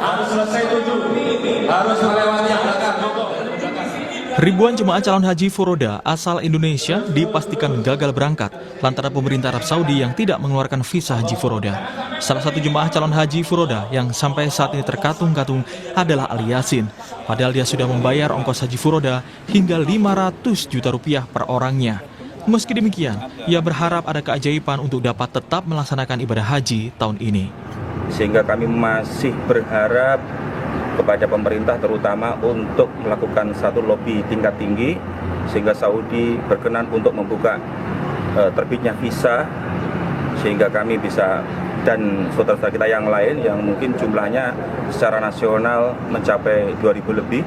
harus selesai 7, harus melewati yang belakang. Ribuan jemaah calon haji furoda asal Indonesia dipastikan gagal berangkat lantaran pemerintah Arab Saudi yang tidak mengeluarkan visa haji furoda. Salah satu jemaah calon haji furoda yang sampai saat ini terkatung-katung adalah Ali Yasin. Padahal dia sudah membayar ongkos haji furoda hingga 500 juta rupiah per orangnya. Meski demikian, ia berharap ada keajaiban untuk dapat tetap melaksanakan ibadah haji tahun ini. Sehingga kami masih berharap kepada pemerintah terutama untuk melakukan satu lobby tingkat tinggi sehingga Saudi berkenan untuk membuka terbitnya visa sehingga kami bisa dan saudara-saudara kita yang lain yang mungkin jumlahnya secara nasional mencapai 2.000 lebih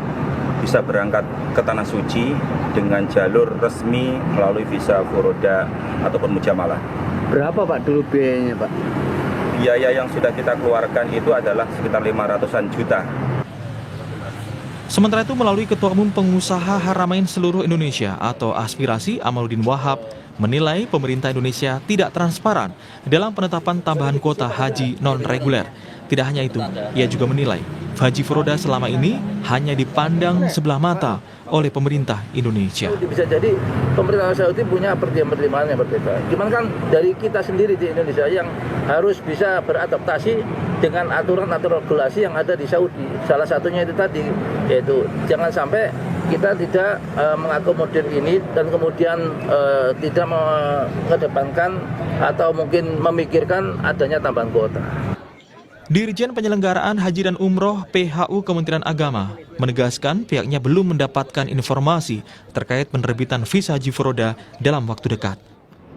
bisa berangkat ke Tanah Suci dengan jalur resmi melalui visa furoda ataupun mujamalah. Berapa Pak dulu biayanya Pak? Biaya yang sudah kita keluarkan itu adalah sekitar 500-an juta. Sementara itu melalui Ketua Umum Pengusaha Haramain Seluruh Indonesia atau Aspirasi Amaluddin Wahab menilai pemerintah Indonesia tidak transparan dalam penetapan tambahan kuota haji non-reguler. Tidak hanya itu, ia juga menilai haji furoda selama ini hanya dipandang sebelah mata oleh pemerintah Indonesia. Bisa jadi pemerintah Saudi punya pertimbangan yang berbeda. Cuman kan dari kita sendiri di Indonesia yang harus bisa beradaptasi dengan aturan-aturan regulasi yang ada di Saudi. Salah satunya itu tadi, yaitu jangan sampai kita tidak mengakomodir ini dan kemudian tidak mengedepankan atau mungkin memikirkan adanya tambahan kuota. Dirjen Penyelenggaraan Haji dan Umroh PHU Kementerian Agama menegaskan pihaknya belum mendapatkan informasi terkait penerbitan visa haji furoda dalam waktu dekat.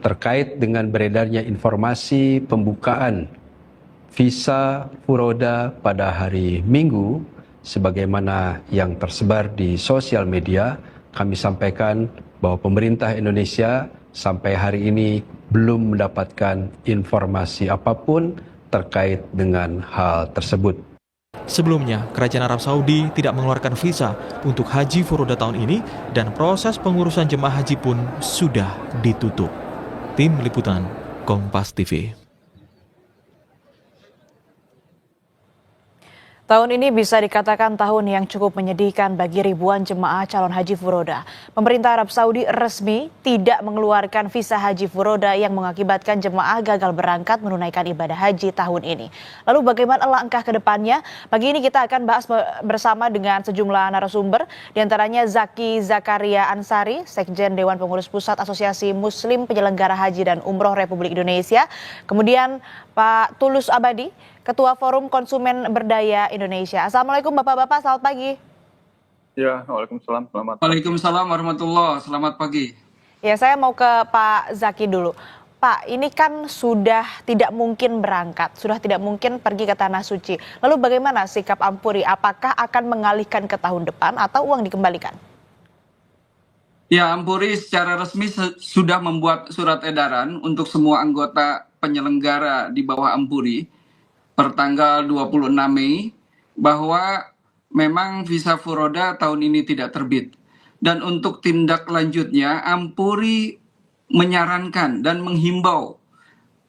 Terkait dengan beredarnya informasi pembukaan visa furoda pada hari Minggu, sebagaimana yang tersebar di sosial media, kami sampaikan bahwa pemerintah Indonesia sampai hari ini belum mendapatkan informasi apapun terkait dengan hal tersebut. Sebelumnya, Kerajaan Arab Saudi tidak mengeluarkan visa untuk haji furoda tahun ini dan proses pengurusan jemaah haji pun sudah ditutup. Tim Liputan Kompas TV. Tahun ini bisa dikatakan tahun yang cukup menyedihkan bagi ribuan jemaah calon haji furoda. Pemerintah Arab Saudi resmi tidak mengeluarkan visa haji furoda yang mengakibatkan jemaah gagal berangkat menunaikan ibadah haji tahun ini. Lalu bagaimana langkah ke depannya? Pagi ini kita akan bahas bersama dengan sejumlah narasumber, diantaranya Zaki Zakaria Ansari, Sekjen Dewan Pengurus Pusat Asosiasi Muslim Penyelenggara Haji dan Umroh Republik Indonesia. Kemudian Pak Tulus Abadi, Ketua Forum Konsumen Berdaya Indonesia. Assalamualaikum Bapak-Bapak, selamat pagi. Ya, waalaikumsalam. Waalaikumsalam warahmatullahi, selamat pagi. Ya, saya mau ke Pak Zaki dulu. Pak, ini kan sudah tidak mungkin berangkat, sudah tidak mungkin pergi ke Tanah Suci. Lalu bagaimana sikap Ampuri? Apakah akan mengalihkan ke tahun depan atau uang dikembalikan? Ya, Ampuri secara resmi sudah membuat surat edaran untuk semua anggota penyelenggara di bawah Ampuri per tanggal 26 Mei bahwa memang visa furoda tahun ini tidak terbit. Dan untuk tindak lanjutnya, Ampuri menyarankan dan menghimbau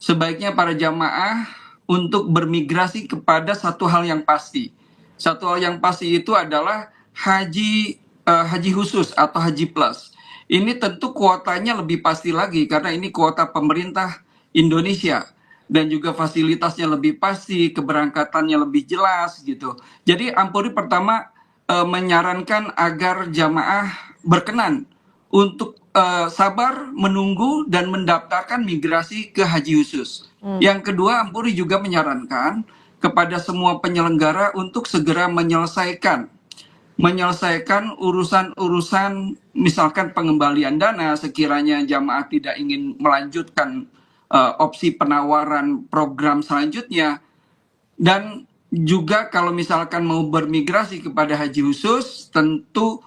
sebaiknya para jamaah untuk bermigrasi kepada satu hal yang pasti. Satu hal yang pasti itu adalah haji khusus atau haji plus. Ini tentu kuotanya lebih pasti lagi karena ini kuota pemerintah Indonesia. Dan juga fasilitasnya lebih pasti, keberangkatannya lebih jelas gitu. Jadi Ampuri pertama menyarankan agar jamaah berkenan untuk sabar menunggu dan mendaftarkan migrasi ke haji khusus. Yang kedua, Ampuri juga menyarankan kepada semua penyelenggara untuk segera menyelesaikan urusan-urusan misalkan pengembalian dana sekiranya jamaah tidak ingin melanjutkan opsi penawaran program selanjutnya, dan juga kalau misalkan mau bermigrasi kepada haji khusus tentu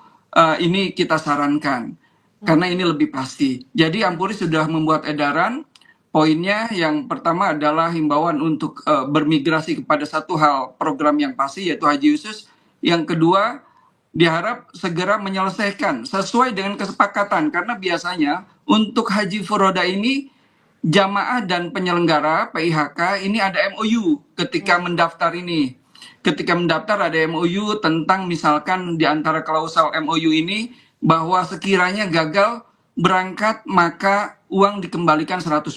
ini kita sarankan karena ini lebih pasti. Jadi Ampuri sudah membuat edaran, poinnya yang pertama adalah himbauan untuk bermigrasi kepada satu hal program yang pasti yaitu haji khusus. Yang kedua, diharap segera menyelesaikan sesuai dengan kesepakatan karena biasanya untuk haji furoda ini jamaah dan penyelenggara PIHK ini ada MOU ketika mendaftar ini. ketika mendaftar ada MOU tentang misalkan di antara klausal MOU ini bahwa sekiranya gagal berangkat maka uang dikembalikan 100%.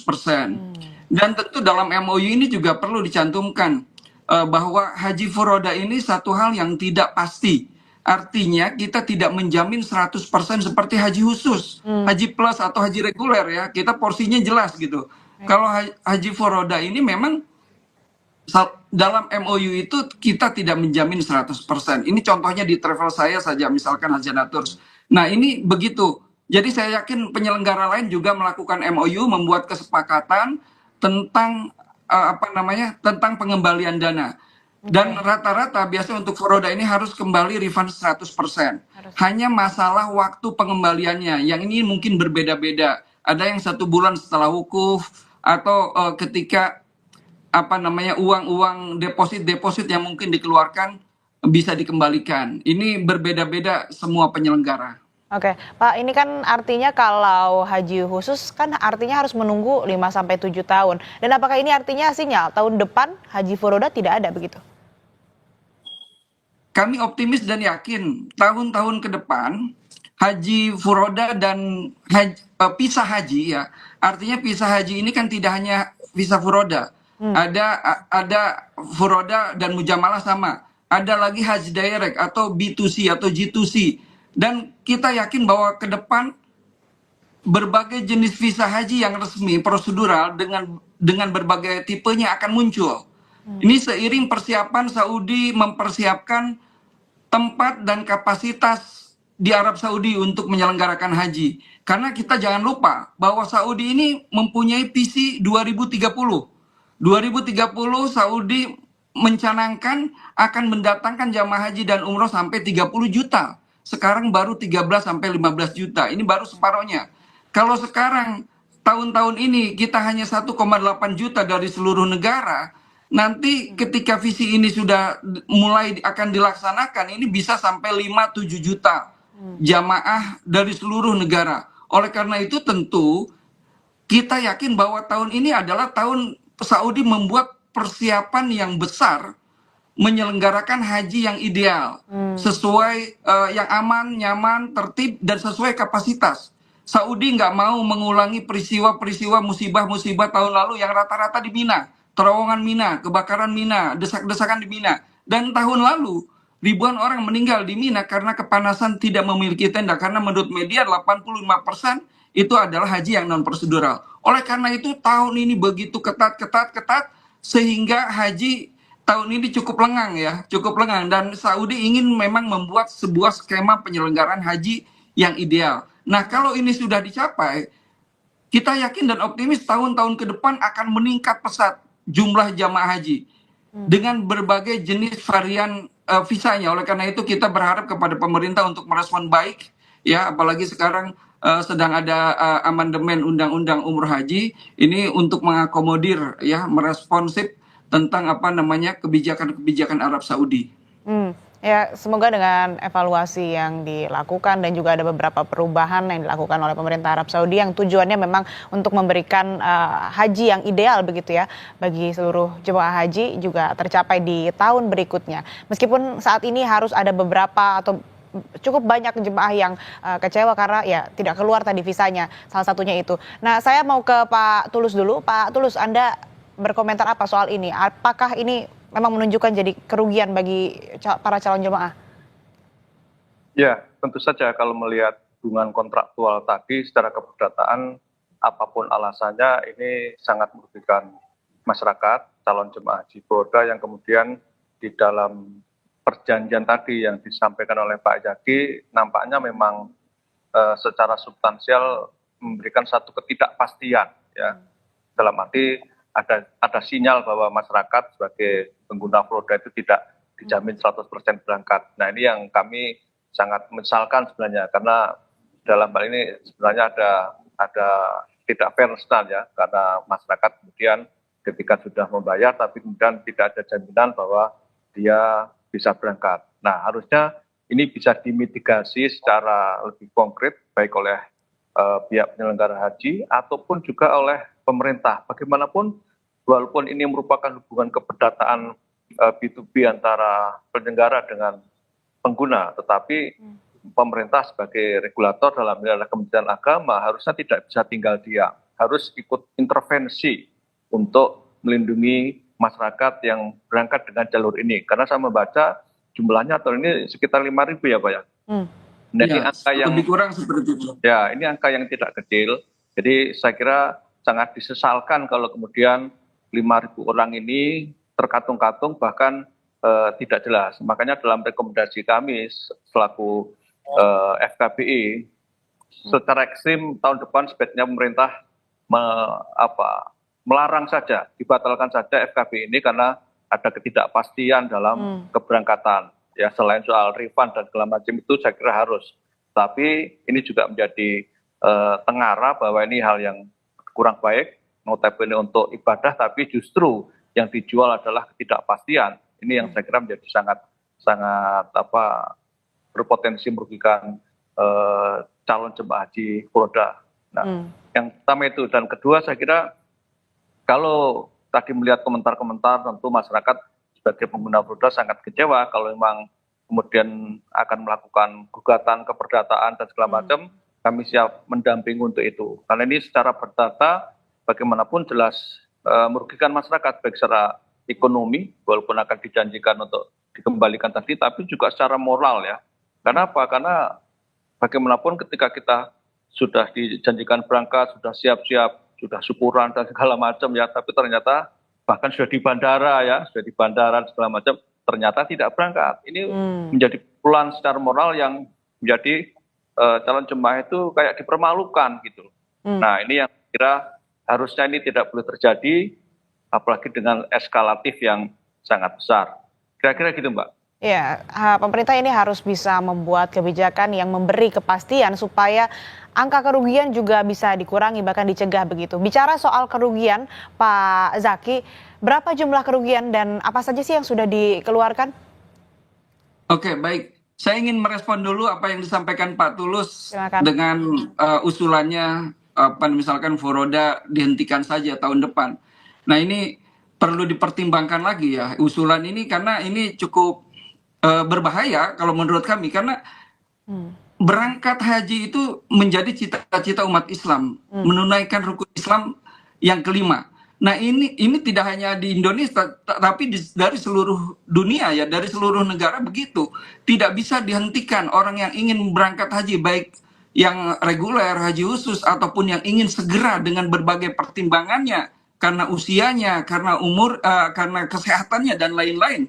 Dan tentu dalam MOU ini juga perlu dicantumkan bahwa haji furoda ini satu hal yang tidak pasti. Artinya kita tidak menjamin 100% seperti haji khusus, haji plus atau haji reguler ya. Kita porsinya jelas gitu. Kalau haji furoda ini memang dalam MOU itu kita tidak menjamin 100%. Ini contohnya di travel saya saja, misalkan Haji Naturs. Nah ini begitu. Jadi saya yakin penyelenggara lain juga melakukan MOU, membuat kesepakatan tentang tentang pengembalian dana. Dan rata-rata biasanya untuk furoda ini harus kembali refund 100%. Hanya masalah waktu pengembaliannya, yang ini mungkin berbeda-beda. Ada yang 1 bulan setelah wukuf, atau ketika uang-uang deposit yang mungkin dikeluarkan bisa dikembalikan. Ini berbeda-beda semua penyelenggara. Oke, Pak, ini kan artinya kalau haji khusus kan artinya harus menunggu 5-7 tahun. Dan apakah ini artinya sinyal tahun depan haji furoda tidak ada begitu? Kami optimis dan yakin tahun-tahun ke depan haji furoda dan visa haji ya. Artinya visa haji ini kan tidak hanya visa furoda. Ada furoda dan mujamalah sama. Ada lagi haji direct atau B2C atau G2C. Dan kita yakin bahwa ke depan berbagai jenis visa haji yang resmi prosedural dengan berbagai tipenya akan muncul. Ini seiring persiapan Saudi mempersiapkan tempat dan kapasitas di Arab Saudi untuk menyelenggarakan haji. Karena kita jangan lupa bahwa Saudi ini mempunyai visi 2030. 2030 Saudi mencanangkan akan mendatangkan jamaah haji dan umroh sampai 30 juta. Sekarang baru 13 sampai 15 juta. Ini baru separohnya. Kalau sekarang tahun-tahun ini kita hanya 1,8 juta dari seluruh negara, nanti ketika visi ini sudah mulai akan dilaksanakan, ini bisa sampai 5-7 juta jamaah dari seluruh negara. Oleh karena itu tentu kita yakin bahwa tahun ini adalah tahun Saudi membuat persiapan yang besar menyelenggarakan haji yang ideal, sesuai yang aman, nyaman, tertib, dan sesuai kapasitas. Saudi nggak mau mengulangi peristiwa-peristiwa musibah-musibah tahun lalu yang rata-rata di Mina, terowongan Mina, kebakaran Mina, desak-desakan di Mina. Dan tahun lalu ribuan orang meninggal di Mina karena kepanasan tidak memiliki tenda. Karena menurut media 85% itu adalah haji yang non prosedural. Oleh karena itu tahun ini begitu ketat sehingga haji tahun ini cukup lengang ya, cukup lengang, dan Saudi ingin memang membuat sebuah skema penyelenggaraan haji yang ideal. Nah, kalau ini sudah dicapai, kita yakin dan optimis tahun-tahun ke depan akan meningkat pesat jumlah jamaah haji dengan berbagai jenis varian visanya. Oleh karena itu kita berharap kepada pemerintah untuk merespon baik ya, apalagi sekarang sedang ada amandemen undang-undang umroh haji ini untuk mengakomodir ya, meresponsif tentang kebijakan-kebijakan Arab Saudi. Ya, semoga dengan evaluasi yang dilakukan dan juga ada beberapa perubahan yang dilakukan oleh pemerintah Arab Saudi yang tujuannya memang untuk memberikan haji yang ideal begitu ya bagi seluruh jemaah haji juga tercapai di tahun berikutnya. Meskipun saat ini harus ada beberapa atau cukup banyak jemaah yang kecewa karena ya tidak keluar tadi visanya, salah satunya itu. Nah, saya mau ke Pak Tulus dulu. Pak Tulus, Anda berkomentar apa soal ini? Apakah ini memang menunjukkan jadi kerugian bagi para calon jemaah? Ya, tentu saja kalau melihat hubungan kontraktual tadi secara keperdataan, apapun alasannya ini sangat merugikan masyarakat, calon jemaah haji furoda yang kemudian di dalam perjanjian tadi yang disampaikan oleh Pak Jaki nampaknya memang secara substansial memberikan satu ketidakpastian ya. Dalam arti ada sinyal bahwa masyarakat sebagai pengguna furoda itu tidak dijamin 100% berangkat. Nah, ini yang kami sangat menyesalkan sebenarnya, karena dalam hal ini sebenarnya ada tidak fairness ya, karena masyarakat kemudian ketika sudah membayar tapi kemudian tidak ada jaminan bahwa dia bisa berangkat. Nah, harusnya ini bisa dimitigasi secara lebih konkret baik oleh pihak penyelenggara haji ataupun juga oleh pemerintah. Bagaimanapun, walaupun ini merupakan hubungan keperdataan B2B antara penyelenggara dengan pengguna, tetapi pemerintah sebagai regulator dalam hal ini Kementerian Agama harusnya tidak bisa tinggal diam, harus ikut intervensi untuk melindungi masyarakat yang berangkat dengan jalur ini. Karena saya membaca jumlahnya tahun ini sekitar 5.000 ya Pak ya. Nah, ini Ya, angka yang lebih kurang seperti itu. ya ini angka yang tidak kecil. Jadi saya kira sangat disesalkan kalau kemudian 5.000 orang ini terkatung-katung bahkan tidak jelas. Makanya dalam rekomendasi kami selaku FKBI secara ekstrim tahun depan sebaiknya pemerintah melarang saja, dibatalkan saja FKBI ini karena ada ketidakpastian dalam keberangkatan. Ya, selain soal refund dan segala macam itu saya kira harus. Tapi ini juga menjadi tengara bahwa ini hal yang kurang baik, notabene untuk ibadah, tapi justru yang dijual adalah ketidakpastian. Ini yang saya kira menjadi sangat berpotensi merugikan calon jemaah haji furoda. Nah, yang pertama itu, dan kedua saya kira kalau tadi melihat komentar-komentar, tentu masyarakat sebagai pengguna furoda sangat kecewa kalau memang kemudian akan melakukan gugatan keperdataan dan segala macam. Kami siap mendampingi untuk itu, karena ini secara perdata bagaimanapun jelas merugikan masyarakat baik secara ekonomi, walaupun akan dijanjikan untuk dikembalikan tadi, tapi juga secara moral ya. Karena apa? Karena bagaimanapun ketika kita sudah dijanjikan berangkat, sudah siap-siap, sudah syukuran dan segala macam ya, tapi ternyata bahkan sudah di bandara ya, sudah di bandara dan segala macam, ternyata tidak berangkat. Ini menjadi pukulan secara moral yang menjadi calon jemaah itu kayak dipermalukan gitu. Nah, ini yang kira harusnya ini tidak boleh terjadi, apalagi dengan eskalatif yang sangat besar. Kira-kira gitu Mbak. Ya, pemerintah ini harus bisa membuat kebijakan yang memberi kepastian supaya angka kerugian juga bisa dikurangi, bahkan dicegah begitu. Bicara soal kerugian, Pak Zaki, berapa jumlah kerugian dan apa saja sih yang sudah dikeluarkan? Oke, baik. Saya ingin merespon dulu apa yang disampaikan Pak Tulus Silakan. dengan usulannya misalkan furoda dihentikan saja tahun depan. Nah, ini perlu dipertimbangkan lagi ya usulan ini, karena ini cukup berbahaya kalau menurut kami, karena berangkat haji itu menjadi cita-cita umat Islam, menunaikan rukun Islam yang kelima. Nah, ini tidak hanya di Indonesia, tapi dari seluruh dunia ya, dari seluruh negara begitu. Tidak bisa dihentikan orang yang ingin berangkat haji, baik yang reguler, haji khusus, ataupun yang ingin segera dengan berbagai pertimbangannya, karena usianya, karena umur, karena kesehatannya, dan lain-lain.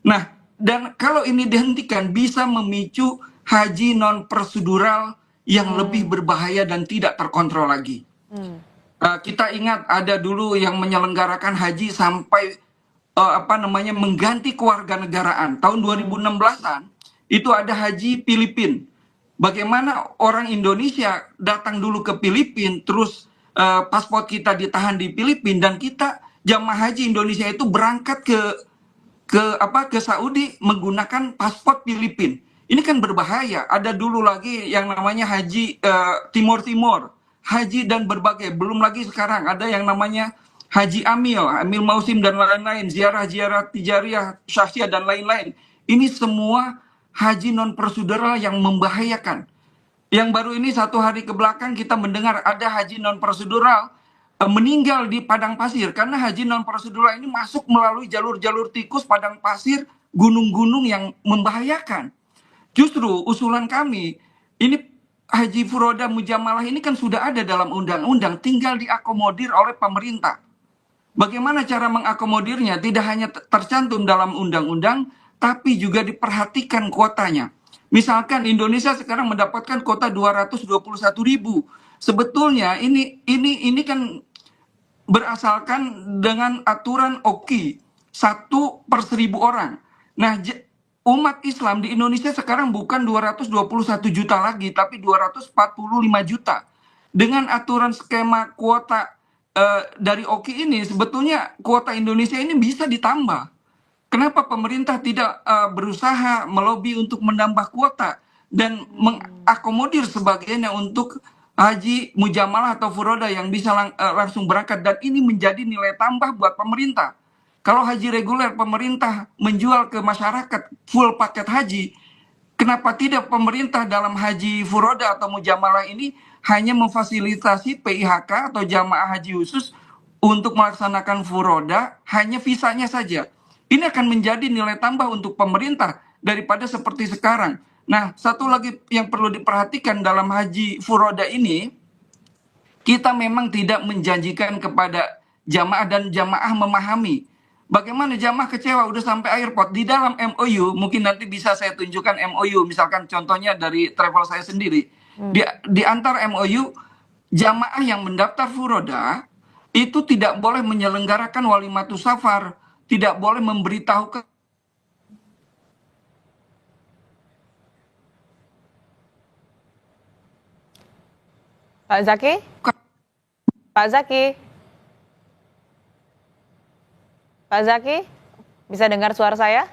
Nah, dan kalau ini dihentikan bisa memicu haji non-prosedural yang lebih berbahaya dan tidak terkontrol lagi. Kita ingat ada dulu yang menyelenggarakan haji sampai mengganti kewarganegaraan. Tahun 2016-an itu ada haji Filipina. Bagaimana orang Indonesia datang dulu ke Filipina, terus paspor kita ditahan di Filipina, dan kita jamaah haji Indonesia itu berangkat ke Saudi menggunakan paspor Filipina. Ini kan berbahaya. Ada dulu lagi yang namanya haji Timur-Timur, haji dan berbagai. Belum lagi sekarang ada yang namanya haji Amil Mausim dan lain-lain, ziarah-ziarah tijariyah, syahsiah dan lain-lain. Ini semua haji non prosedural yang membahayakan. Yang baru ini 1 hari ke belakang kita mendengar ada haji non prosedural meninggal di padang pasir, karena haji non prosedural ini masuk melalui jalur-jalur tikus, padang pasir, gunung-gunung yang membahayakan. Justru usulan kami ini, haji furoda mujamalah ini kan sudah ada dalam undang-undang, tinggal diakomodir oleh pemerintah. Bagaimana cara mengakomodirnya? Tidak hanya tercantum dalam undang-undang, tapi juga diperhatikan kuotanya. Misalkan Indonesia sekarang mendapatkan kuota 221.000. Sebetulnya ini kan berasalkan dengan aturan OKI 1/1000 orang. Nah, umat Islam di Indonesia sekarang bukan 221 juta lagi, tapi 245 juta. Dengan aturan skema kuota dari OKI ini, sebetulnya kuota Indonesia ini bisa ditambah. Kenapa pemerintah tidak berusaha melobi untuk menambah kuota dan mengakomodir sebagainya untuk haji mujamalah atau furoda yang bisa langsung berangkat, dan ini menjadi nilai tambah buat pemerintah. Kalau haji reguler pemerintah menjual ke masyarakat full paket haji, kenapa tidak pemerintah dalam haji furoda atau mujamalah ini hanya memfasilitasi PIHK atau jamaah haji khusus untuk melaksanakan furoda hanya visanya saja. Ini akan menjadi nilai tambah untuk pemerintah daripada seperti sekarang. Nah, satu lagi yang perlu diperhatikan dalam haji furoda ini, kita memang tidak menjanjikan kepada jamaah dan jamaah memahami. Bagaimana jamaah kecewa udah sampai airport. Di dalam MOU, mungkin nanti bisa saya tunjukkan MOU, misalkan contohnya dari travel saya sendiri. Di antar MOU, jamaah yang mendaftar furoda itu tidak boleh menyelenggarakan walimatus safar, tidak boleh memberitahu ke Pak Zaki? Pak Zaki? Pak Zaki? Bisa dengar suara saya?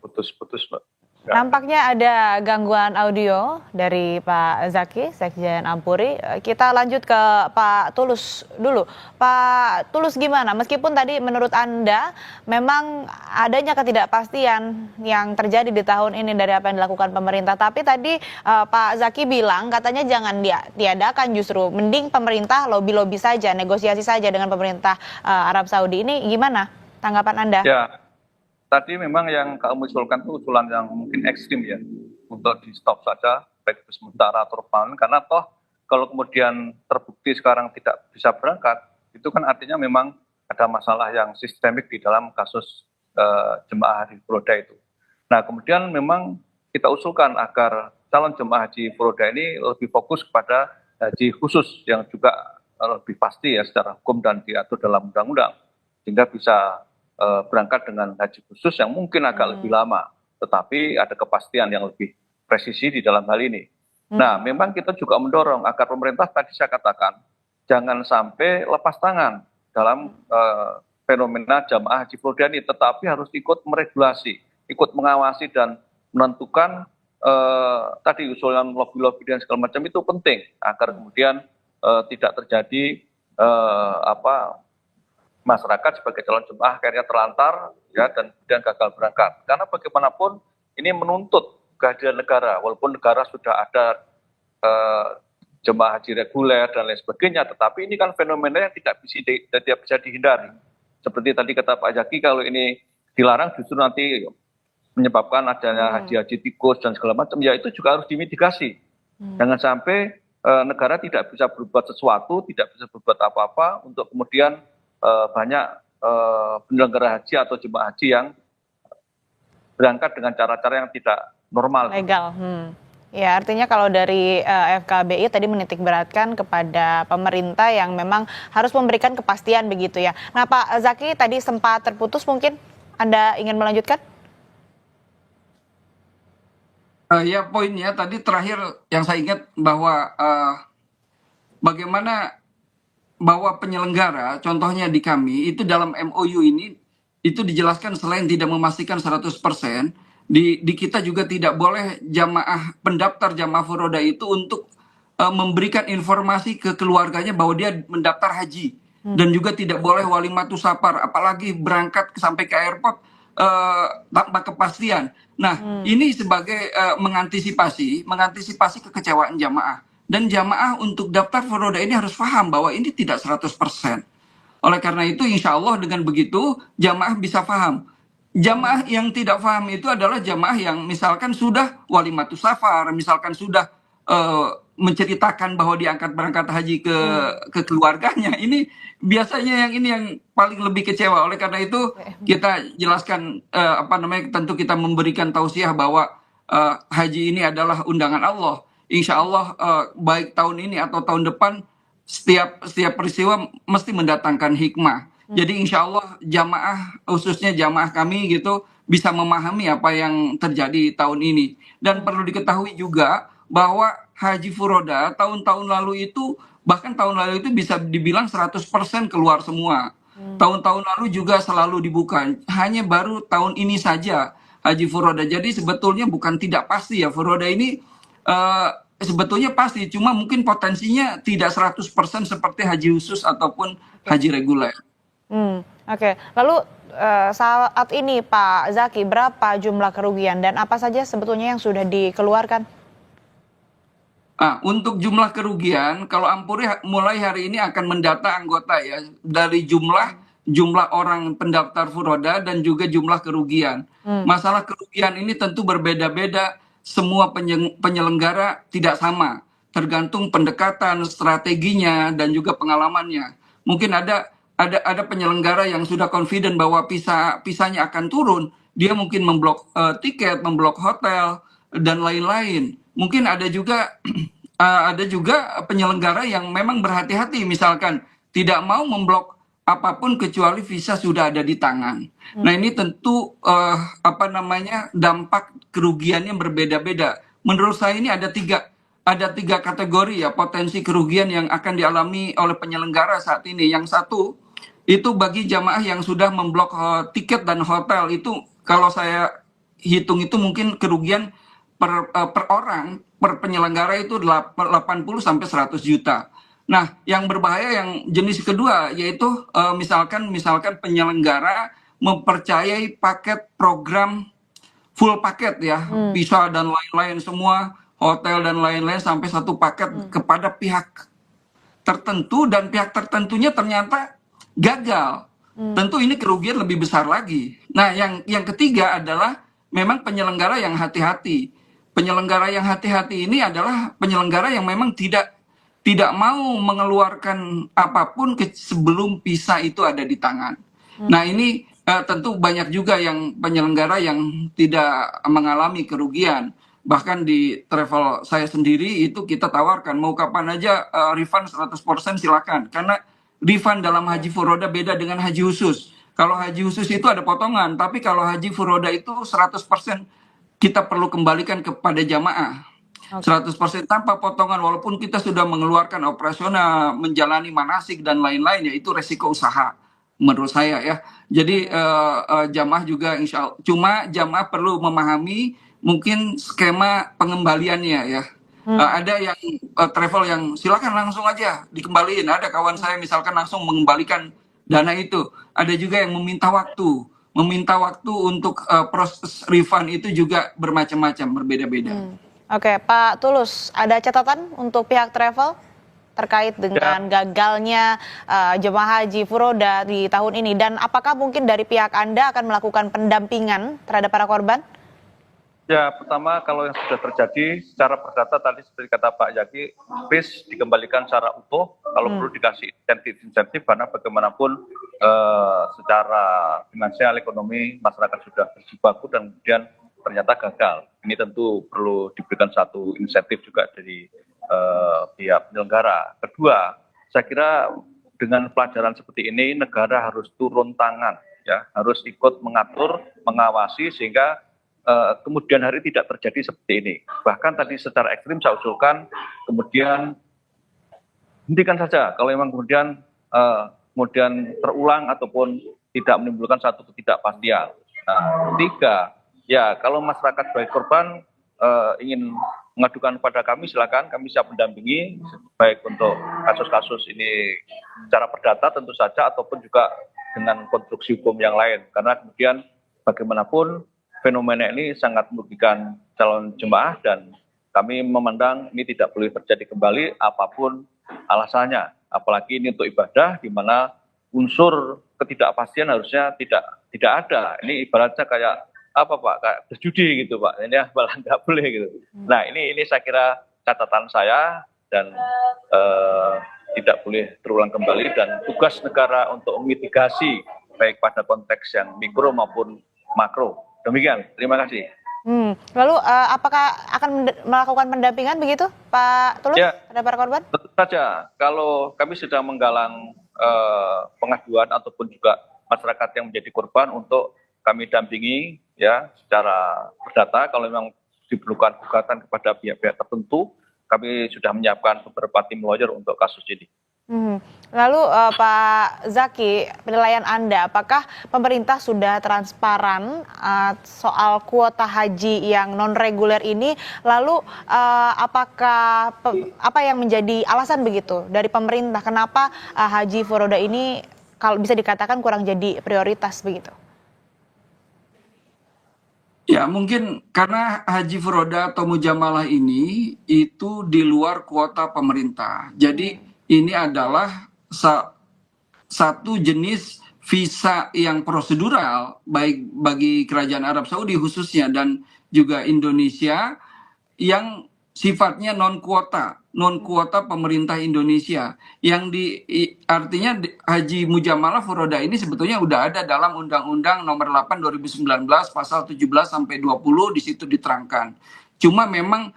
Putus-putus, Mbak. Nampaknya ada gangguan audio dari Pak Zaki, Sekjen Ampuri. Kita lanjut ke Pak Tulus dulu. Pak Tulus gimana? Meskipun tadi menurut Anda memang adanya ketidakpastian yang terjadi di tahun ini dari apa yang dilakukan pemerintah. Tapi tadi Pak Zaki bilang katanya jangan diadakan, justru mending pemerintah lobby-lobby saja, negosiasi saja dengan pemerintah Arab Saudi. Ini gimana tanggapan Anda? Ya, tadi memang yang kami usulkan itu usulan yang mungkin ekstrim ya, untuk di stop saja, baik itu sementara atau permanen, karena toh kalau kemudian terbukti sekarang tidak bisa berangkat, itu kan artinya memang ada masalah yang sistemik di dalam kasus jemaah haji furoda itu. Nah, kemudian memang kita usulkan agar calon jemaah haji furoda ini lebih fokus kepada haji khusus yang juga lebih pasti ya secara hukum dan diatur dalam undang-undang, sehingga bisa berangkat dengan haji khusus yang mungkin agak lebih lama, tetapi ada kepastian yang lebih presisi di dalam hal ini. Nah, memang kita juga mendorong agar pemerintah tadi saya katakan jangan sampai lepas tangan dalam fenomena jamaah haji furoda ini, tetapi harus ikut meregulasi, ikut mengawasi dan menentukan tadi usulan lobby-lobby dan segala macam itu penting agar kemudian tidak terjadi masyarakat sebagai calon jemaah akhirnya terlantar ya dan kemudian gagal berangkat. Karena bagaimanapun ini menuntut kehadiran negara, walaupun negara sudah ada jemaah haji reguler dan lain sebagainya, tetapi ini kan fenomena yang tidak bisa dihindari. Seperti tadi kata Pak Zaki, kalau ini dilarang justru nanti menyebabkan adanya haji-haji tikus dan segala macam, ya itu juga harus dimitigasi. Jangan sampai negara tidak bisa berbuat sesuatu, tidak bisa berbuat apa-apa untuk kemudian banyak penyelenggara haji atau jemaah haji yang berangkat dengan cara-cara yang tidak normal. Legal. Ya, artinya kalau dari FKBI tadi menitik beratkan kepada pemerintah yang memang harus memberikan kepastian begitu ya. Nah, Pak Zaki tadi sempat terputus, mungkin Anda ingin melanjutkan? Ya, poinnya tadi terakhir yang saya ingat bahwa bagaimana bahwa penyelenggara, contohnya di kami, itu dalam MOU ini, itu dijelaskan selain tidak memastikan 100%, di kita juga tidak boleh jamaah pendaftar jamaah furoda itu untuk memberikan informasi ke keluarganya bahwa dia mendaftar haji. Dan juga tidak boleh walimatus safar, apalagi berangkat sampai ke airport tanpa kepastian. Nah, ini sebagai mengantisipasi kekecewaan jamaah. Dan jamaah untuk daftar furoda ini harus paham bahwa ini tidak 100%. Oleh karena itu insya Allah dengan begitu jamaah bisa paham. Jamaah yang tidak paham itu adalah jamaah yang misalkan sudah walimatus safar, misalkan sudah menceritakan bahwa diangkat berangkat haji ke keluarganya. Ini biasanya yang paling lebih kecewa. Oleh karena itu kita jelaskan tentu kita memberikan tausiah bahwa haji ini adalah undangan Allah. Insya Allah baik tahun ini atau tahun depan setiap peristiwa mesti mendatangkan hikmah. Jadi insya Allah jamaah, khususnya jamaah kami gitu, bisa memahami apa yang terjadi tahun ini. Dan perlu diketahui juga bahwa haji furoda tahun-tahun lalu itu, bahkan tahun lalu itu bisa dibilang 100% keluar semua. Tahun-tahun lalu juga selalu dibuka. Hanya baru tahun ini saja haji furoda. Jadi sebetulnya bukan tidak pasti ya, furoda ini sebetulnya pasti, cuma mungkin potensinya tidak 100% seperti haji khusus ataupun haji reguler. Oke, lalu saat ini Pak Zaki, berapa jumlah kerugian dan apa saja sebetulnya yang sudah dikeluarkan? Untuk jumlah kerugian, kalau Ampuri mulai hari ini akan mendata anggota ya dari jumlah orang pendaftar Furoda dan juga jumlah kerugian. Masalah kerugian ini tentu berbeda-beda, semua penyelenggara tidak sama, tergantung pendekatan, strateginya dan juga pengalamannya. Mungkin ada penyelenggara yang sudah confident bahwa pisanya akan turun, dia mungkin memblok tiket, memblok hotel dan lain-lain. Mungkin ada juga penyelenggara yang memang berhati-hati, misalkan tidak mau memblok apapun kecuali visa sudah ada di tangan. Nah ini tentu dampak kerugiannya berbeda-beda. Menurut saya ini ada tiga kategori ya potensi kerugian yang akan dialami oleh penyelenggara saat ini. Yang satu itu bagi jamaah yang sudah memblok tiket dan hotel, itu kalau saya hitung itu mungkin kerugian per orang, per penyelenggara itu 80 sampai 100 juta. Nah, yang berbahaya yang jenis kedua yaitu misalkan penyelenggara mempercayai paket program full paket ya, visa dan lain-lain semua, hotel dan lain-lain sampai satu paket kepada pihak tertentu dan pihak tertentunya ternyata gagal. Tentu ini kerugian lebih besar lagi. Nah, yang ketiga adalah memang penyelenggara yang hati-hati. Penyelenggara yang hati-hati ini adalah penyelenggara yang memang tidak mau mengeluarkan apapun sebelum visa itu ada di tangan. Nah ini tentu banyak juga yang penyelenggara yang tidak mengalami kerugian. Bahkan di travel saya sendiri itu kita tawarkan mau kapan aja refund 100% silakan. Karena refund dalam haji furoda beda dengan haji khusus. Kalau haji khusus itu ada potongan, tapi kalau haji furoda itu 100% kita perlu kembalikan kepada jamaah. 100% tanpa potongan, walaupun kita sudah mengeluarkan operasional, menjalani manasik dan lain-lain, ya itu resiko usaha menurut saya ya. Jadi jamaah juga insya Allah, cuma jamaah perlu memahami mungkin skema pengembaliannya ya. Ada yang travel yang silakan langsung aja dikembaliin, ada kawan saya misalkan langsung mengembalikan dana itu. Ada juga yang meminta waktu untuk proses refund itu juga bermacam-macam, berbeda-beda. Oke, Pak Tulus, ada catatan untuk pihak travel terkait dengan gagalnya jemaah haji furoda di tahun ini, dan apakah mungkin dari pihak Anda akan melakukan pendampingan terhadap para korban? Ya, pertama kalau yang sudah terjadi secara perdata tadi seperti kata Pak Zaki, bis dikembalikan secara utuh, kalau perlu dikasih insentif karena bagaimanapun secara finansial ekonomi masyarakat sudah berjibaku dan kemudian ternyata gagal. Ini tentu perlu diberikan satu insentif juga dari pihak penyelenggara. Kedua, saya kira dengan pelajaran seperti ini negara harus turun tangan, ya, harus ikut mengatur, mengawasi sehingga kemudian hari tidak terjadi seperti ini. Bahkan tadi secara ekstrim saya usulkan kemudian hentikan saja kalau memang kemudian terulang ataupun tidak menimbulkan satu ketidakpastian. Nah, ketiga, ya kalau masyarakat baik korban ingin mengadukan kepada kami, silakan, kami siap mendampingi baik untuk kasus-kasus ini secara perdata tentu saja ataupun juga dengan konstruksi hukum yang lain, karena kemudian bagaimanapun fenomena ini sangat merugikan calon jemaah dan kami memandang ini tidak boleh terjadi kembali apapun alasannya, apalagi ini untuk ibadah di mana unsur ketidakpastian harusnya tidak ada. Ini ibaratnya kayak apa Pak, kayak berjudi gitu Pak, ini malah nggak boleh gitu. Nah ini saya kira catatan saya dan tidak boleh terulang kembali, dan tugas negara untuk memitigasi baik pada konteks yang mikro maupun makro. Demikian, terima kasih. Lalu apakah akan melakukan pendampingan begitu Pak Tulus pada para korban? Tentu saja, kalau kami sudah menggalang pengaduan ataupun juga masyarakat yang menjadi korban untuk kami dampingi ya secara perdata. Kalau memang diperlukan gugatan kepada pihak-pihak tertentu, kami sudah menyiapkan beberapa tim lawyer untuk kasus ini. Lalu Pak Zaki, penilaian Anda, apakah pemerintah sudah transparan soal kuota haji yang non reguler ini? Lalu apa yang menjadi alasan begitu dari pemerintah? Kenapa haji furoda ini kalau bisa dikatakan kurang jadi prioritas begitu? Ya, mungkin karena haji furoda atau mujamalah ini itu di luar kuota pemerintah. Jadi ini adalah satu jenis visa yang prosedural baik bagi Kerajaan Arab Saudi khususnya dan juga Indonesia yang sifatnya non kuota pemerintah Indonesia yang artinya haji mujamalah furoda ini sebetulnya udah ada dalam Undang-Undang Nomor 8 2019 pasal 17 sampai 20 di situ diterangkan. Cuma memang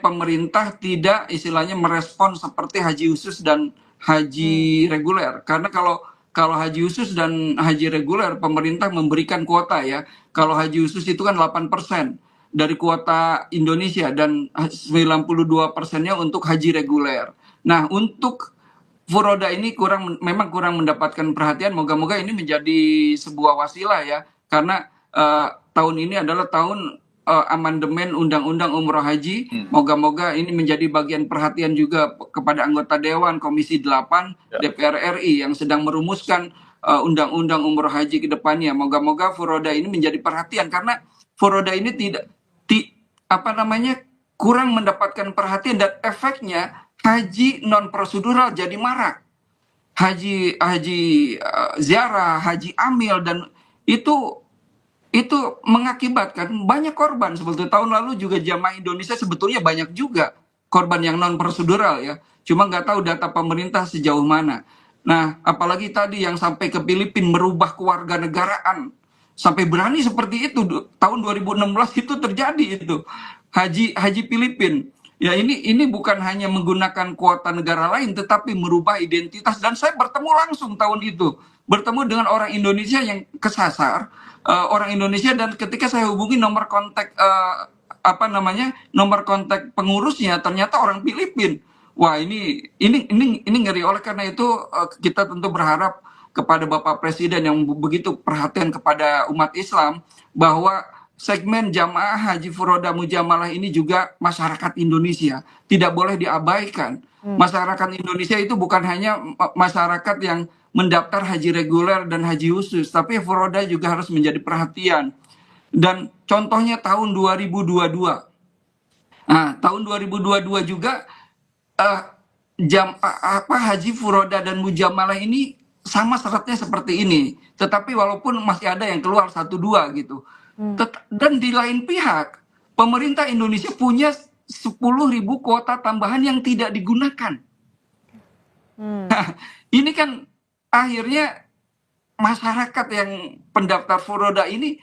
pemerintah tidak istilahnya merespon seperti haji khusus dan haji reguler, karena kalau haji khusus dan haji reguler pemerintah memberikan kuota ya. Kalau haji khusus itu kan 8% dari kuota Indonesia dan 92%-nya untuk haji reguler. Nah, untuk furoda ini memang kurang mendapatkan perhatian. Moga-moga ini menjadi sebuah wasilah ya, karena tahun ini adalah tahun amandemen Undang-Undang Umroh Haji. Moga-moga ini menjadi bagian perhatian juga kepada anggota Dewan Komisi 8 DPR RI yang sedang merumuskan Undang-Undang Umroh Haji ke depannya. Moga-moga furoda ini menjadi perhatian, karena furoda ini kurang mendapatkan perhatian dan efeknya haji non prosedural jadi marak. Haji ziarah, haji amil, dan itu mengakibatkan banyak korban. Seperti tahun lalu juga jamaah Indonesia sebetulnya banyak juga korban yang non prosedural ya. Cuma nggak tahu data pemerintah sejauh mana. Nah, apalagi tadi yang sampai ke Filipina merubah kewarganegaraan sampai berani seperti itu. Tahun 2016 itu terjadi itu. Haji Filipina. Ya ini bukan hanya menggunakan kuota negara lain tetapi merubah identitas, dan saya bertemu langsung tahun itu. Bertemu dengan orang Indonesia yang kesasar, orang Indonesia, dan ketika saya hubungi nomor kontak nomor kontak pengurusnya ternyata orang Filipina. Wah, ini ngeri. Oleh karena itu kita tentu berharap kepada Bapak Presiden yang begitu perhatian kepada umat Islam bahwa segmen jamaah haji furoda mujamalah ini juga masyarakat Indonesia, tidak boleh diabaikan. Masyarakat Indonesia itu bukan hanya masyarakat yang mendaftar haji reguler dan haji khusus, tapi furoda juga harus menjadi perhatian. Dan contohnya tahun 2022. Nah, tahun 2022 juga haji furoda dan mujamalah ini sama syaratnya seperti ini, tetapi walaupun masih ada yang keluar 1-2 gitu. Dan di lain pihak pemerintah Indonesia punya 10.000 kuota tambahan yang tidak digunakan. Nah, ini kan akhirnya masyarakat yang pendaftar furoda ini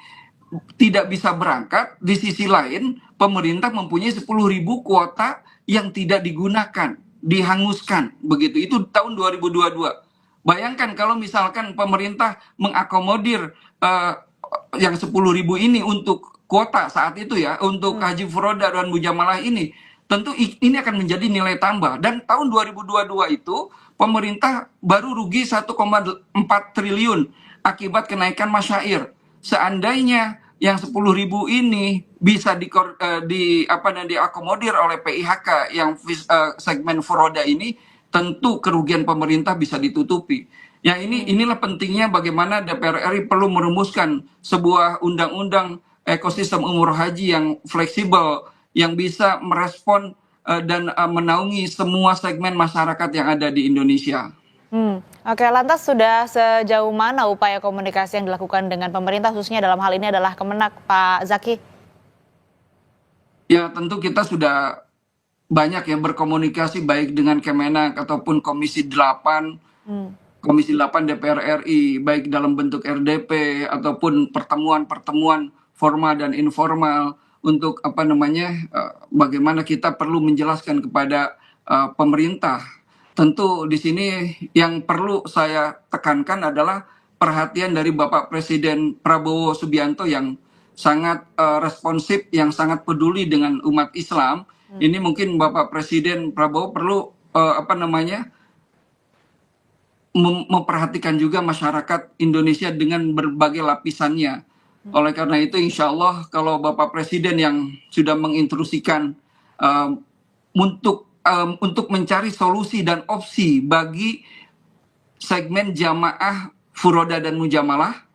tidak bisa berangkat. Di sisi lain pemerintah mempunyai 10.000 kuota yang tidak digunakan, dihanguskan begitu. Itu tahun 2022. Bayangkan kalau misalkan pemerintah mengakomodir yang 10.000 ini untuk kuota saat itu ya, untuk haji furoda dan mujamalah ini, tentu ini akan menjadi nilai tambah. Dan tahun 2022 itu pemerintah baru rugi 1,4 triliun akibat kenaikan masyair. Seandainya yang 10.000 ini bisa diakomodir oleh PIHK yang segmen furoda ini, tentu kerugian pemerintah bisa ditutupi. Ya, inilah pentingnya bagaimana DPR RI perlu merumuskan sebuah undang-undang ekosistem umroh haji yang fleksibel, yang bisa merespon dan menaungi semua segmen masyarakat yang ada di Indonesia. Oke, lantas sudah sejauh mana upaya komunikasi yang dilakukan dengan pemerintah, khususnya dalam hal ini adalah Kemenak, Pak Zaki? Ya, tentu kita sudah banyak ya berkomunikasi baik dengan Kemenak ataupun Komisi 8, Komisi 8 DPR RI, baik dalam bentuk RDP ataupun pertemuan-pertemuan formal dan informal untuk bagaimana kita perlu menjelaskan kepada pemerintah. Tentu di sini yang perlu saya tekankan adalah perhatian dari Bapak Presiden Prabowo Subianto yang sangat responsif, yang sangat peduli dengan umat Islam. Ini mungkin Bapak Presiden Prabowo perlu memperhatikan juga masyarakat Indonesia dengan berbagai lapisannya. Oleh karena itu insya Allah kalau Bapak Presiden yang sudah menginstruksikan untuk mencari solusi dan opsi bagi segmen jamaah furoda dan mujamalah.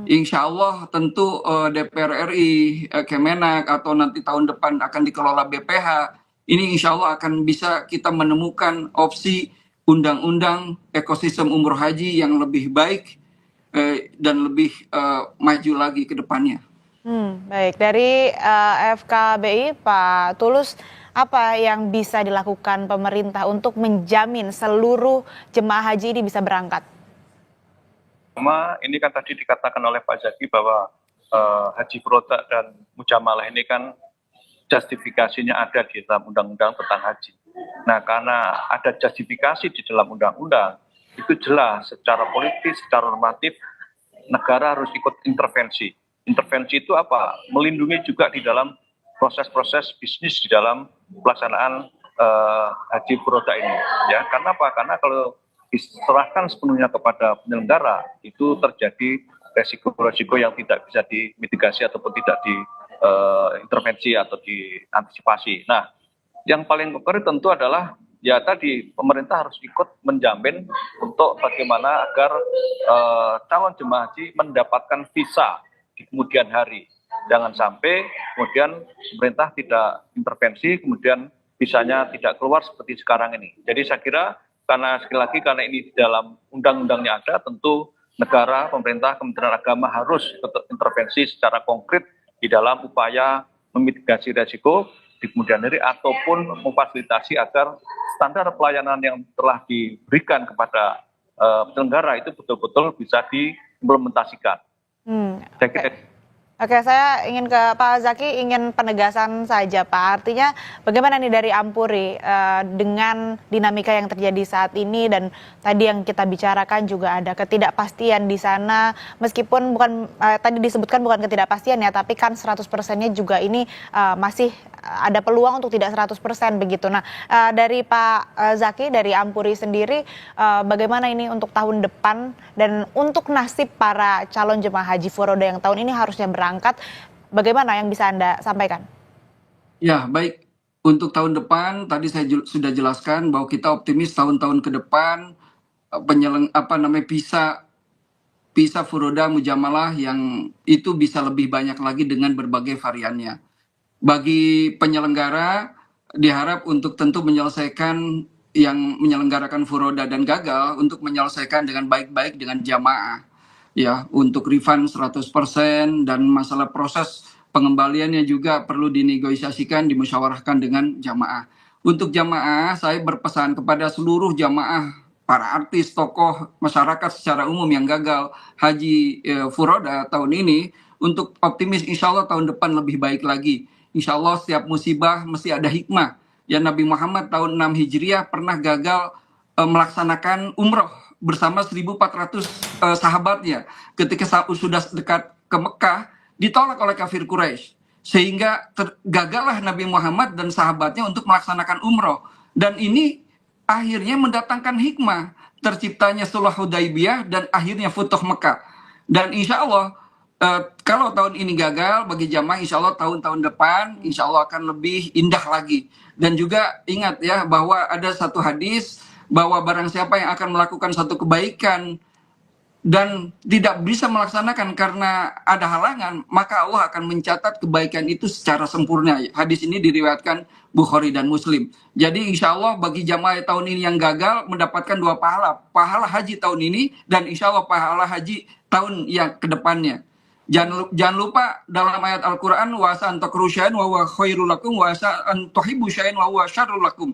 Insya Allah tentu DPR RI, Kemenak atau nanti tahun depan akan dikelola BPH. Ini insya Allah akan bisa kita menemukan opsi undang-undang ekosistem umroh haji yang lebih baik dan lebih maju lagi ke depannya. Baik, dari FKBI Pak Tulus, apa yang bisa dilakukan pemerintah untuk menjamin seluruh jemaah haji ini bisa berangkat? Ini kan tadi dikatakan oleh Pak Zaki bahwa haji furoda dan mujamalah ini kan justifikasinya ada di dalam undang-undang tentang haji. Nah, karena ada justifikasi di dalam undang-undang, itu jelas secara politis, secara normatif, negara harus ikut intervensi. Intervensi itu apa? Melindungi juga di dalam proses-proses bisnis di dalam pelaksanaan haji furoda ini. Ya, karena apa? Karena kalau diserahkan sepenuhnya kepada penyelenggara, itu terjadi resiko-resiko yang tidak bisa dimitigasi ataupun tidak diintervensi atau diantisipasi. Nah, yang paling konkret tentu adalah ya tadi pemerintah harus ikut menjamin untuk bagaimana agar calon jemaah haji mendapatkan visa di kemudian hari. Jangan sampai kemudian pemerintah tidak intervensi, kemudian visanya tidak keluar seperti sekarang ini. Jadi saya kira karena sekali lagi karena ini di dalam undang-undangnya ada, tentu negara, pemerintah, Kementerian Agama harus intervensi secara konkret di dalam upaya memitigasi risiko di kemudian hari ataupun memfasilitasi agar standar pelayanan yang telah diberikan kepada penyelenggara itu betul-betul bisa diimplementasikan. Saya kira Oke, saya ingin ke Pak Zaki, ingin penegasan saja Pak. Artinya bagaimana nih dari Ampuri dengan dinamika yang terjadi saat ini dan tadi yang kita bicarakan juga ada ketidakpastian di sana. Meskipun bukan tadi disebutkan bukan ketidakpastian ya, tapi kan 100%-nya juga ini masih ada peluang untuk tidak 100% begitu. Nah, dari Pak Zaki, dari Ampuri sendiri, bagaimana ini untuk tahun depan dan untuk nasib para calon jemaah haji furoda yang tahun ini harusnya berangkat, bagaimana yang bisa Anda sampaikan? Ya, baik. Untuk tahun depan, tadi saya sudah jelaskan bahwa kita optimis tahun-tahun ke depan visa furoda mujamalah yang itu bisa lebih banyak lagi dengan berbagai variannya. Bagi penyelenggara diharap untuk tentu menyelesaikan yang menyelenggarakan furoda dan gagal untuk menyelesaikan dengan baik-baik dengan jamaah. Ya, untuk refund 100% dan masalah proses pengembaliannya juga perlu dinegosiasikan, dimusyawarahkan dengan jamaah. Untuk jamaah, saya berpesan kepada seluruh jamaah, para artis, tokoh, masyarakat secara umum yang gagal haji furoda tahun ini, untuk optimis insya Allah tahun depan lebih baik lagi. Insya Allah setiap musibah mesti ada hikmah. Ya, Nabi Muhammad tahun 6 Hijriah pernah gagal melaksanakan umroh bersama 1.400 sahabatnya. Ketika sudah dekat ke Mekah, ditolak oleh kafir Quraisy. Sehingga gagallah Nabi Muhammad dan sahabatnya untuk melaksanakan umroh. Dan ini akhirnya mendatangkan hikmah. Terciptanya Sulh Hudaibiyah dan akhirnya Futuh Mekah. Dan insya Allah kalau tahun ini gagal bagi jamaah, insya Allah tahun-tahun depan insya Allah akan lebih indah lagi. Dan juga ingat ya bahwa ada satu hadis bahwa barang siapa yang akan melakukan satu kebaikan dan tidak bisa melaksanakan karena ada halangan, maka Allah akan mencatat kebaikan itu secara sempurna. Hadis ini diriwayatkan Bukhari dan Muslim. Jadi insya Allah bagi jamaah tahun ini yang gagal mendapatkan 2 pahala. Pahala haji tahun ini dan insya Allah pahala haji tahun yang kedepannya. Jangan lupa dalam ayat Al-Quran, wa asa an takruhu syai'an wa huwa khairul lakum wa asa an tuhibbu syai'an wa huwa syarrul lakum.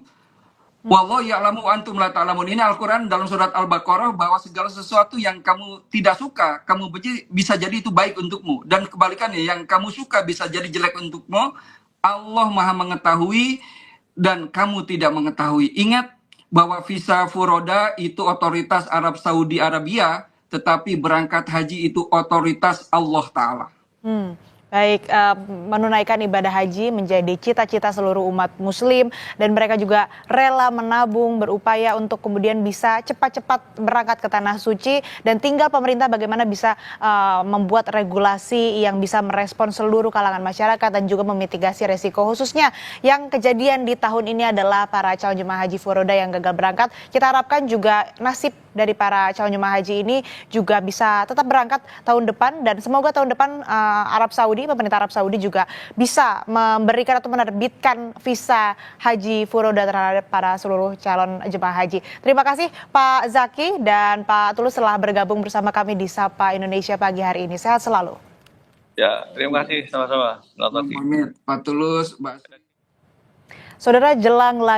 Wallahu ya'lamu wa antum la ta'lamun. Ini Al-Quran dalam surat Al-Baqarah bahwa segala sesuatu yang kamu tidak suka, kamu benci bisa jadi itu baik untukmu. Dan kebalikannya, yang kamu suka bisa jadi jelek untukmu. Allah Maha mengetahui dan kamu tidak mengetahui. Ingat bahwa visa furoda itu otoritas Arab Saudi Arabia, tetapi berangkat haji itu otoritas Allah Ta'ala. Baik, menunaikan ibadah haji menjadi cita-cita seluruh umat muslim dan mereka juga rela menabung, berupaya untuk kemudian bisa cepat-cepat berangkat ke tanah suci dan tinggal pemerintah bagaimana bisa membuat regulasi yang bisa merespon seluruh kalangan masyarakat dan juga memitigasi resiko, khususnya yang kejadian di tahun ini adalah para calon jemaah haji furoda yang gagal berangkat. Kita harapkan juga nasib dari para calon jemaah haji ini juga bisa tetap berangkat tahun depan dan semoga tahun depan pemerintah Arab Saudi juga bisa memberikan atau menerbitkan visa haji furoda terhadap para seluruh calon jemaah haji. Terima kasih Pak Zaki dan Pak Tulus telah bergabung bersama kami di Sapa Indonesia pagi hari ini. Sehat selalu. Ya, terima kasih sama-sama. Selamat pagi. Pak Tulus, Mbak. Saudara, jelang lagi